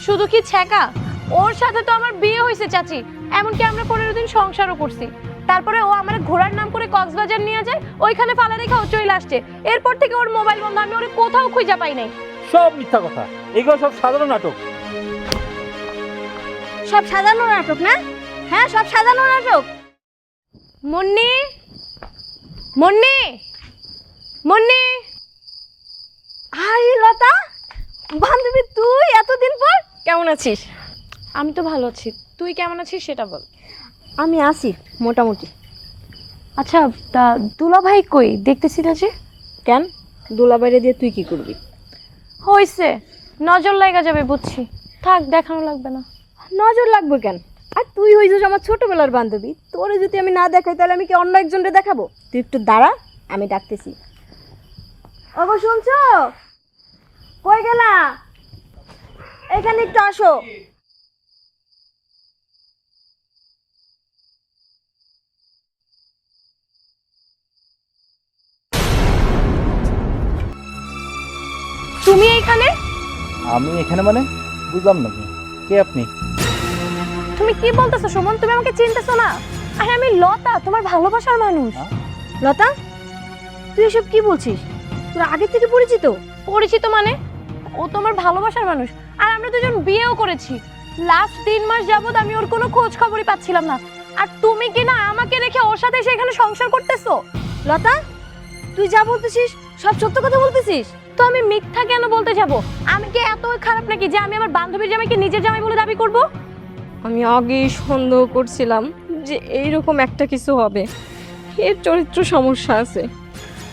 শুধু কি ছ্যাঁকা, ওর সাথে তো আমার বিয়ে হয়েছে চাচি, এমনকি আমরা 15 দিন সংসারও করছি। তারপরে ও আমার ঘোড়ার নাম করে কক্সবাজার নিয়ে যায়, ওইখানে ফালা রেখে ও চলে আসছে। এরপর থেকে ওর মোবাইল বন্ধ, আমি ওরে কোথাও খুঁজে পাই নাই। সব মিথ্যা কথা, এগুলো সব সাধারণ নাটক। সব সাজানো নাটক না? হ্যাঁ, সব সাজানো নাটক। মুন্নি, মুন্নি, মুন্নি। আরে লতা, বান্ধবী তুই এতদিন পর কেমন আছিস? আমি তো ভালো আছি, তুই কেমন আছিস সেটা বল। আমি আছি মোটামুটি। আচ্ছা, তা দুলা ভাই কই, দেখতেছি না যে? কেন, দোলা বাইরে দিয়ে তুই কি করবি? হইছে, নজর লাগা যাবে বুঝছি, থাক দেখানো লাগবে না। নজর লাগবে কেন? আর তুই হইছিস আমার ছোটবেলার বান্ধবী, তোরে যদি আমি না দেখাই তাহলে আমি কি অন্য একজনকে দেখাবো? তুই একটু দাঁড়া, আমি ডাকতেছি। ওগো শুনছো? কই গেলা? এখানে একটু আসো। তুমি এইখানে? আমি এখানে মানে বুঝলাম না, কে আপনি? তুমি কি বলতেছো সুমন? তুমি আমাকে চিনতেছো না? আরে আমি লতা, তোমার ভালোবাসার মানুষ। লতা, তুই এসব কি বলছিস? তোর আগে থেকে পরিচিত? পরিচিত মানে? ও তোমার ভালোবাসার মানুষ, আর আমরা দুজন বিয়েও করেছি। লাস্ট 3 মাস যাবত আমি ওর কোনো খোঁজ খবরই পাচ্ছিলাম না, আর তুমি কি না আমাকে রেখে ওর সাথে সেখানে সংসার করতেছো? লতা, তুই যা বলতেছিস সব সত্য কথা বলতেছিস? তো আমি মিথ্যা কেন বলতে যাব? আমি কি এত খারাপ নাকি যে আমি আমার বান্ধবীর জামাইকে নিজের জামাই বলে দাবি করব? আমি আগেই সন্দেহ করছিলাম যে এইরকম একটা কিছু হবে। এর চরিত্র সমস্যা আছে।